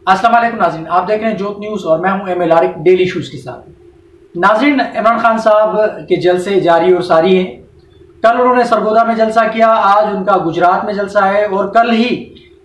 अस्सलाम वालेकुम नाज़रीन, आप देख रहे हैं जोत न्यूज़ और मैं हूं एम आरिफ डेली इशूज़ के साथ। नाज़रीन, इमरान खान साहब के जलसे जारी और सारी हैं। कल उन्होंने सरगोदा में जलसा किया, आज उनका गुजरात में जलसा है और कल ही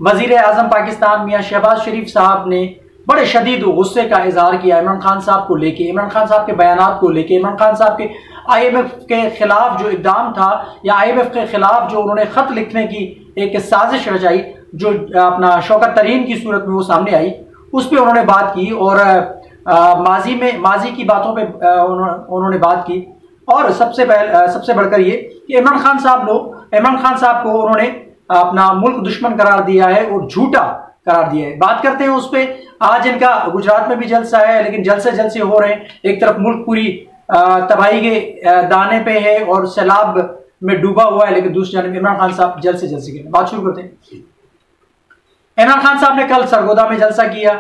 वज़ीर आज़म पाकिस्तान मियां शहबाज शरीफ साहब ने बड़े शदीद गुस्से का इजहार किया इमरान खान साहब को लेके, इमरान खान साहब के बयानात को लेके, इमरान खान साहब के IMF के खिलाफ जो इक़दाम था या IMF के खिलाफ जो उन्होंने खत लिखने की एक साजिश रचाई जो अपना शौकत तरीन की सूरत में वो सामने आई, उस पर उन्होंने बात की और माजी की बातों पे उन्होंने बात की। और सबसे बढ़कर ये कि इमरान खान साहब को उन्होंने अपना मुल्क दुश्मन करार दिया है और झूठा करार दिया है। बात करते हैं उस पर। आज इनका गुजरात में भी जलसा है, लेकिन जलसे हो रहे हैं। एक तरफ मुल्क पूरी तबाही के दाने पे है और सैलाब में डूबा हुआ है, लेकिन दूसरी जानब इमरान खान साहब जलसे के बात शुरू करते हैं। इमरान खान साहब ने कल सरगोदा में जलसा किया,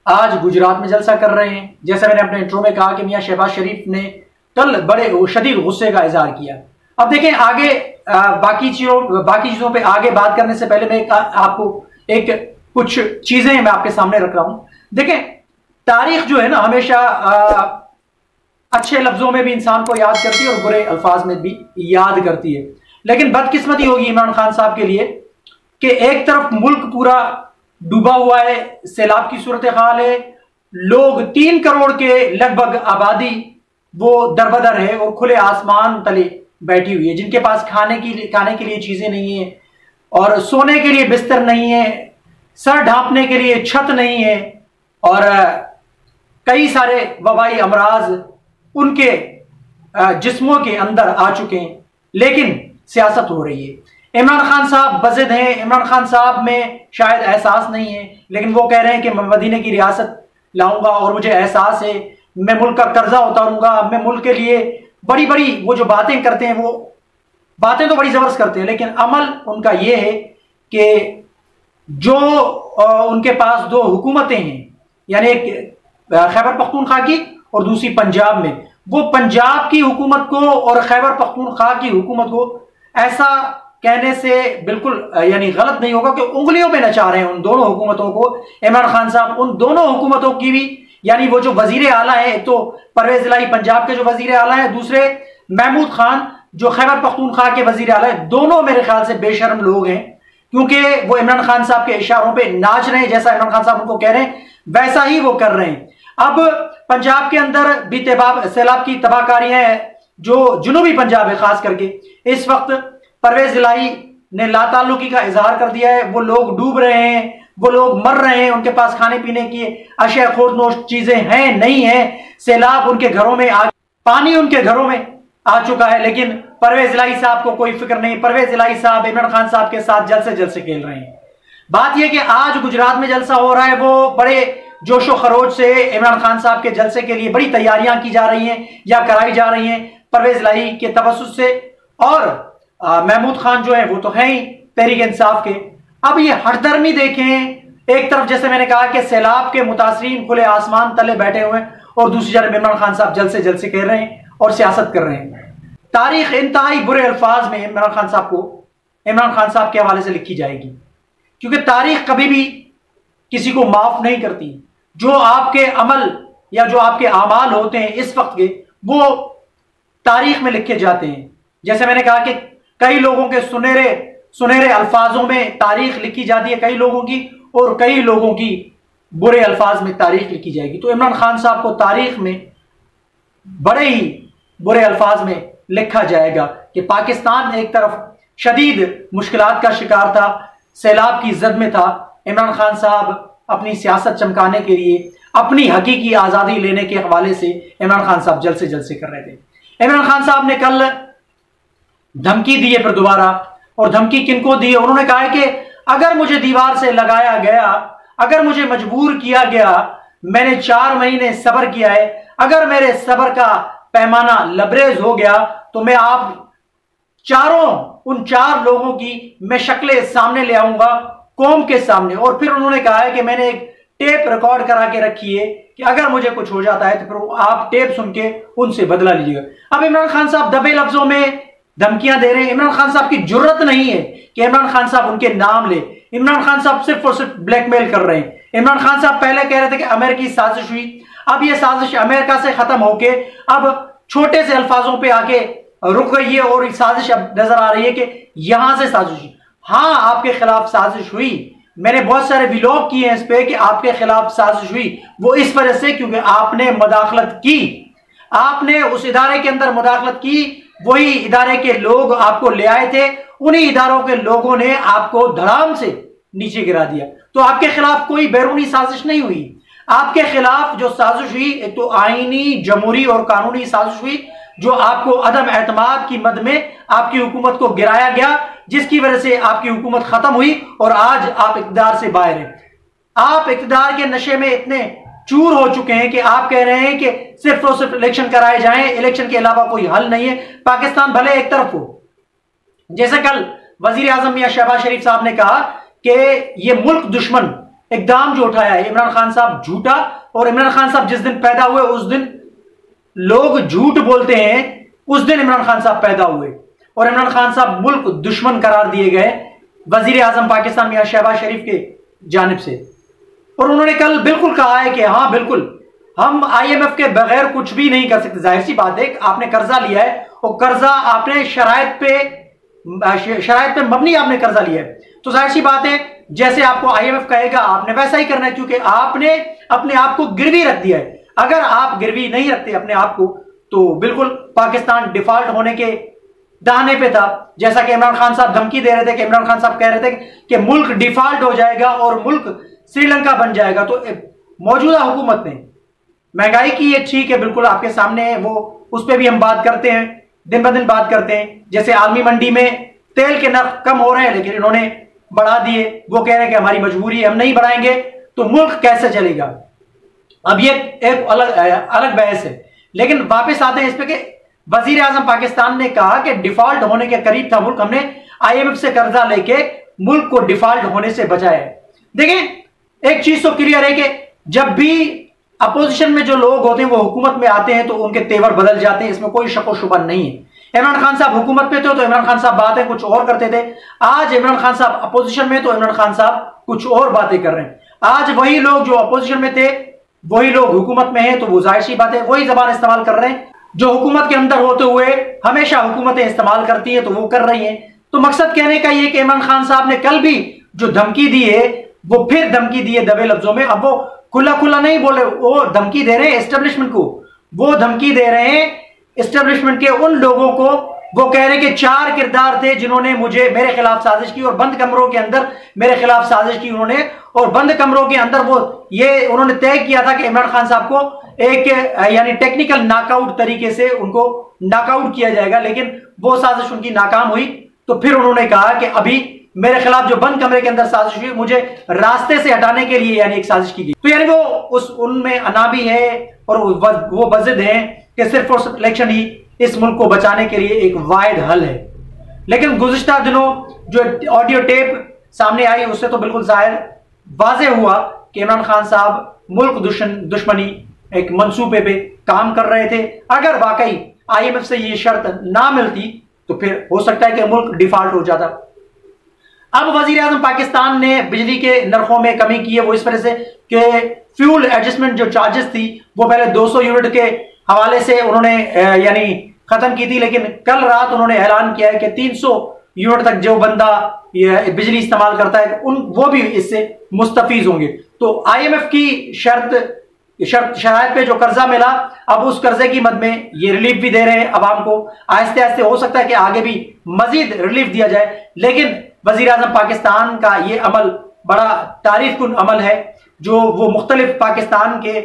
आज गुजरात में जलसा कर रहे हैं। जैसे मैंने अपने इंट्रो में कहा कि मियां शहबाज शरीफ ने कल बड़े शदीद गुस्से का इजहार किया। अब देखें आगे बाकी चीजों पे आगे बात करने से पहले मैं आपको कुछ चीजें मैं आपके सामने रख रहा हूं। देखें, तारीख जो है ना हमेशा अच्छे लफ्जों में भी इंसान को याद करती है और बुरे अल्फाज में भी याद करती है। लेकिन बदकिस्मती होगी इमरान खान साहब के लिए कि एक तरफ मुल्क पूरा डूबा हुआ है, सैलाब की सूरत हाल है, लोग 3 करोड़ के लगभग आबादी वो दरबदर है और खुले आसमान तले बैठी हुई है, जिनके पास खाने के लिए चीजें नहीं है और सोने के लिए बिस्तर नहीं है, सर ढांपने के लिए छत नहीं है और कई सारे वबाई अमराज उनके जिस्मों के अंदर आ चुके हैं। लेकिन सियासत हो रही है। इमरान खान साहब बज़िद हैं, इमरान खान साहब में शायद एहसास नहीं है, लेकिन वो कह रहे हैं कि मैं मदीने की रियासत लाऊंगा और मुझे एहसास है, मैं मुल्क का कर्जा उतारूंगा, मैं मुल्क के लिए बड़ी बड़ी वो जो बातें करते हैं, वो बातें तो बड़ी जबरदस्त करते हैं, लेकिन अमल उनका ये है कि जो उनके पास 2 हुकूमतें हैं, यानी एक खैबर पख्तूनख्वा की और दूसरी पंजाब में, वो पंजाब की हुकूमत को और खैबर पख्तूनख्वा की हुकूमत को ऐसा कहने से बिल्कुल यानी गलत नहीं होगा कि उंगलियों पे नचा रहे हैं उन दोनों हुकूमतों को। इमरान खान साहब उन दोनों हुकूमतों की भी, यानी वो जो वजीर आला है, एक तो परवेज इलाही पंजाब के जो वजीर आला है, दूसरे महमूद खान जो खैबर पख्तूनख्वा के वजीर आला है, दोनों मेरे ख्याल से बेशर्म लोग हैं, क्योंकि वो इमरान खान साहब के इशारों पे नाच रहे हैं। जैसा इमरान खान साहब उनको कह रहे हैं वैसा ही वो कर रहे हैं। अब पंजाब के अंदर भी सैलाब की तबाहकारी है, जो जुनूबी पंजाब है खास करके, इस वक्त परवेज इलाही ने लाताल्लुकी का इजहार कर दिया है। वो लोग डूब रहे हैं, वो लोग मर रहे हैं, उनके पास खाने पीने की अशिया खुर्दनोश चीजें हैं नहीं है, सैलाब उनके घरों में पानी उनके घरों में आ चुका है, लेकिन परवेज इलाही साहब को कोई फिक्र नहीं। परवेज इलाही साहब इमरान खान साहब के साथ जलसे खेल रहे हैं। बात यह कि आज गुजरात में जलसा हो रहा है, वो बड़े जोशो खरोज से इमरान खान साहब के जलसे के लिए बड़ी तैयारियां की जा रही हैं या कराई जा रही हैं परवेज इलाही के तवस्सुस से, और महमूद खान जो है वो तो है ही तहरीक इंसाफ के। अब ये हठधर्मी देखें, एक तरफ जैसे मैंने कहा कि सैलाब के मुतासरीन खुले आसमान तले बैठे हुए हैं और दूसरी तरफ इमरान खान साहब जलसे कह रहे हैं और सियासत कर रहे हैं। तारीख इंतहाई बुरे अल्फाज में इमरान खान साहब के हवाले से लिखी जाएगी, क्योंकि तारीख कभी भी किसी को माफ नहीं करती। जो आपके अमल या जो आपके आमाल होते हैं इस वक्त के, वो तारीख में लिखे जाते हैं। जैसे मैंने कहा कि कई लोगों के सुनहरे अल्फाजों में तारीख लिखी जाती है कई लोगों की, और कई लोगों की बुरे अल्फाज में तारीख लिखी जाएगी। तो इमरान खान साहब को तारीख में बड़े ही बुरे अल्फाज में लिखा जाएगा कि पाकिस्तान एक तरफ शदीद मुश्किलात का शिकार था, सैलाब की जद में था। इमरान खान साहब अपनी सियासत चमकाने के लिए, अपनी हकीकी आज़ादी लेने के हवाले से इमरान खान साहब जलसे कर रहे थे। इमरान खान साहब ने कल धमकी दी है फिर दोबारा, और धमकी किनको दी है? उन्होंने कहा है कि अगर मुझे दीवार से लगाया गया, अगर मुझे मजबूर किया गया, मैंने 4 महीने सब्र किया है, अगर मेरे सब्र का पैमाना लबरेज हो गया तो मैं उन 4 लोगों की मैं शक्लें सामने ले आऊंगा कौम के सामने। और फिर उन्होंने कहा है कि मैंने एक टेप रिकॉर्ड करा के रखी है कि अगर मुझे कुछ हो जाता है तो फिर आप टेप सुन के उनसे बदला लीजिएगा। अब इमरान खान साहब दबे लफ्जों में धमकियां दे रहे हैं। इमरान खान साहब की जुर्रत नहीं है कि इमरान खान साहब उनके नाम ले। इमरान खान साहब सिर्फ और सिर्फ ब्लैकमेल कर रहे हैं। इमरान खान साहब पहले कह रहे थे कि अमेरिकी साजिश हुई, अब ये साजिश अमेरिका से खत्म होके अब छोटे से अल्फाजों पे आके रुक गई है और साजिश अब नजर आ रही है कि यहां से साजिश हुई। हाँ, आपके खिलाफ साजिश हुई, मैंने बहुत सारे व्लॉग किए हैं इस पे कि आपके खिलाफ साजिश हुई। वो इस वजह से क्योंकि आपने मुदाखलत की, आपने उस इदारे के अंदर मुदाखलत की, वही इदारे के लोग आपको ले आए थे, उन्हीं इदारों के लोगों ने आपको धड़ाम से नीचे गिरा दिया। तो आपके खिलाफ कोई बैरूनी साजिश नहीं हुई, आपके खिलाफ जो साजिश हुई एक तो आईनी, जमहूरी और कानूनी साजिश हुई, जो आपको अदम एतमाद की मद में आपकी हुकूमत को गिराया गया, जिसकी वजह से आपकी हुकूमत खत्म हुई और आज आप इक़्तिदार से बाहर हैं। आप इक़्तिदार के नशे में इतने चूर हो चुके हैं कि आप कह रहे हैं कि सिर्फ और सिर्फ इलेक्शन कराए जाएं, इलेक्शन के अलावा कोई हल नहीं है। पाकिस्तान भले एक तरफ हो, जैसे कल वजीर आजम मियां शहबाज शरीफ साहब ने कहा कि ये मुल्क दुश्मन इकदाम जो उठाया है इमरान खान साहब झूठा, और इमरान खान साहब जिस दिन पैदा हुए उस दिन लोग झूठ बोलते हैं, उस दिन इमरान खान साहब पैदा हुए और इमरान खान साहब मुल्क दुश्मन करार दिए गए वजीर आजम पाकिस्तान मियां शहबाज शरीफ के जानिब से। और उन्होंने कल बिल्कुल कहा है कि हाँ बिल्कुल हम IMF के बगैर कुछ भी नहीं कर सकते। जाहिर सी बात है, आपने कर्जा लिया है और कर्जा आपने शराइत पे मबनी आपने कर्जा लिया है, तो जाहिर सी बात है जैसे आपको IMF कहेगा आपने वैसा ही करना है, क्योंकि आपने अपने आप को गिरवी रख दिया है। अगर आप गिरवी नहीं रखते अपने आप को तो बिल्कुल पाकिस्तान डिफॉल्ट होने के दाने पे था। जैसा कि इमरान खान साहब धमकी दे रहे थे कि इमरान खान साहब कह रहे थे कि मुल्क डिफॉल्ट हो जाएगा और मुल्क श्रीलंका बन जाएगा। तो मौजूदा हुकूमत ने महंगाई की, ये ठीक है, बिल्कुल आपके सामने है, वो उस पर भी हम बात करते हैं, दिन ब दिन बात करते हैं। जैसे आलमी मंडी में तेल के नर्ख कम हो रहे हैं लेकिन इन्होंने बढ़ा दिए, वो कह रहे हैं कि हमारी मजबूरी है, हम नहीं बढ़ाएंगे तो मुल्क कैसे चलेगा। अब ये एक अलग बहस है, लेकिन वापस आते हैं इस पे कि वजीर आजम पाकिस्तान ने कहा कि डिफॉल्ट होने के करीब था मुल्क, हमने IMF से कर्जा लेके मुल्क को डिफॉल्ट होने से बचाया है। देखें एक चीज तो क्लियर है कि जब भी अपोजिशन में जो लोग होते हैं वो हुकूमत में आते हैं तो उनके तेवर बदल जाते हैं, इसमें कोई शक व शुबा नहीं है। इमरान खान साहब हुकूमत पे थे तो इमरान खान साहब बातें कुछ और करते थे, आज इमरान खान साहब अपोजिशन में तो इमरान खान साहब कुछ और बातें कर रहे हैं। आज वही लोग जो अपोजिशन में थे वही लोग हुकूमत में हैं, तो वो जाहिर सी बात है वही जबान इस्तेमाल कर रहे हैं जो हुकूमत के अंदर होते हुए हमेशा हुकूमतें इस्तेमाल करती है, तो वो कर रही है। तो मकसद कहने का ये कि इमरान खान साहब ने कल भी जो धमकी दी है वो फिर धमकी दी है दबे लफ्जों में। अब वो खुला खुला नहीं बोले, वो धमकी दे रहे हैं एस्टेब्लिशमेंट को, वो धमकी दे रहे हैं एस्टेब्लिशमेंट के उन लोगों को। वो कह रहे हैं कि 4 किरदार थे जिन्होंने मेरे खिलाफ साजिश की और बंद कमरों के अंदर मेरे खिलाफ साजिश की उन्होंने, और बंद कमरों के अंदर वो ये उन्होंने तय किया था कि इमरान खान साहब को एक यानी टेक्निकल नॉकआउट तरीके से उनको नॉकआउट किया जाएगा, लेकिन वो साजिश उनकी नाकाम हुई। तो फिर उन्होंने कहा कि अभी मेरे खिलाफ जो बंद कमरे के अंदर साजिश हुई मुझे रास्ते से हटाने के लिए यानी एक साजिश की गई। तो यानी वो उनमें अनाबी है और वो बज़िद हैं कि सिर्फ और सिर्फ इलेक्शन ही इस मुल्क को बचाने के लिए एक वाहिद हल है। लेकिन गुज़िश्ता दिनों जो ऑडियो टेप सामने आई उससे तो बिल्कुल जाहिर वाज़ेह हुआ कि इमरान खान साहब मुल्क दुश्मनी एक मंसूबे पे काम कर रहे थे। अगर वाकई IMF से ये शर्त ना मिलती तो फिर हो सकता है कि मुल्क डिफॉल्ट हो जाता। अब वजीर आजम पाकिस्तान ने बिजली के नरखों में कमी की है, वो इस वजह से कि फ्यूल एडजस्टमेंट जो चार्जेस थी वो पहले 200 यूनिट के हवाले से उन्होंने यानी खत्म की थी, लेकिन कल रात उन्होंने ऐलान किया है कि 300 यूनिट तक जो बंदा ये बिजली इस्तेमाल करता है वो भी इससे मुस्तफीज होंगे। तो IMF की शराइत पे जो कर्जा मिला, अब उस कर्जे की मद में ये रिलीफ भी दे रहे हैं अवाम को। आहिस्ते आहिस्ते हो सकता है कि आगे भी मजीद रिलीफ दिया जाए, लेकिन वजीर आजम पाकिस्तान का ये अमल बड़ा तारीफ कुन अमल है जो वो मुख्तलिफ पाकिस्तान के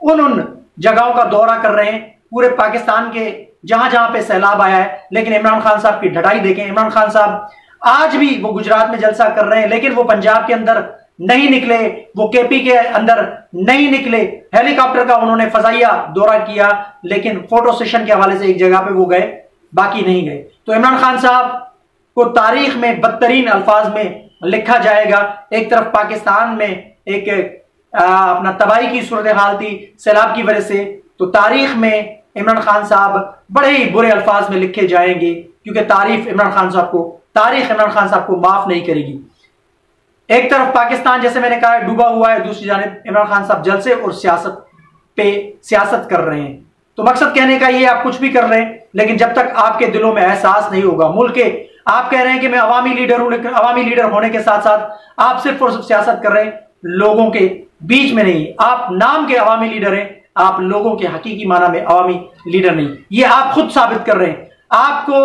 उन जगहों का दौरा कर रहे हैं, पूरे पाकिस्तान के जहां जहां पे सैलाब आया है। लेकिन इमरान खान साहब की ढटाई देखें, इमरान खान साहब आज भी वो गुजरात में जलसा कर रहे हैं, लेकिन वो पंजाब के अंदर नहीं निकले, वो KP के अंदर नहीं निकले। हेलीकॉप्टर का उन्होंने फजाइया दौरा किया, लेकिन फोटो सेशन के हवाले से एक जगह पे वो गए, बाकी नहीं गए। तो इमरान खान साहब को तारीख में बदतरीन अल्फाज में लिखा जाएगा। एक तरफ पाकिस्तान में एक अपना तबाही की सूरत हाल थी सैलाब की वजह से, तो तारीख में इमरान खान साहब बड़े ही बुरे अल्फाज में लिखे जाएंगे, क्योंकि तारीख इमरान खान साहब को माफ नहीं करेगी। एक तरफ पाकिस्तान जैसे मैंने कहा डूबा हुआ है, दूसरी जानिब इमरान खान साहब जलसे और सियासत पे सियासत कर रहे हैं। तो मकसद कहने का ये, आप कुछ भी कर रहे हैं लेकिन जब तक आपके दिलों में एहसास नहीं होगा मुल्क के, आप कह रहे हैं कि मैं अवामी लीडर हूं, लेकिन अवामी लीडर होने के साथ साथ आप सिर्फ और सिर्फ सियासत कर रहे हैं, लोगों के बीच में नहीं। आप नाम के अवामी लीडर हैं, आप लोगों के हकीकी माना में अवामी लीडर नहीं। ये आप खुद साबित कर रहे हैं। आपको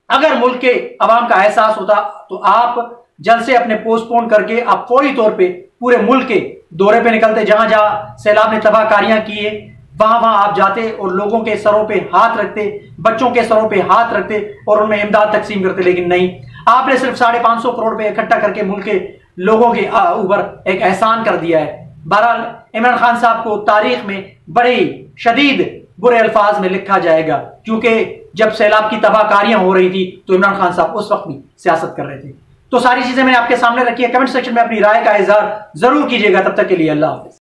अगर मुल्क के अवाम का एहसास होता तो आप जल्द से अपने पोस्टपोन करके आप फौरी तौर पे पूरे मुल्क के दौरे पे निकलते, जहां जहां सैलाब ने तबाहकारियां की है वहां वहां आप जाते और लोगों के सरों पे हाथ रखते, बच्चों के सरों पे हाथ रखते और उनमें इमदाद तकसीम करते। लेकिन नहीं, आपने सिर्फ 550 करोड़ रुपए इकट्ठा करके मुल्क के लोगों के ऊपर एक एहसान कर दिया है। बहरहाल इमरान खान साहब को तारीख में बड़े शदीद बुरे अल्फाज में लिखा जाएगा, क्योंकि जब सैलाब की तबाहकारियां हो रही थी तो इमरान खान साहब उस वक्त भी सियासत कर रहे थे। तो सारी चीजें मैंने आपके सामने रखी है। कमेंट सेक्शन में अपनी राय का इजहार जरूर कीजिएगा। तब तक के लिए अल्लाह हाफिज।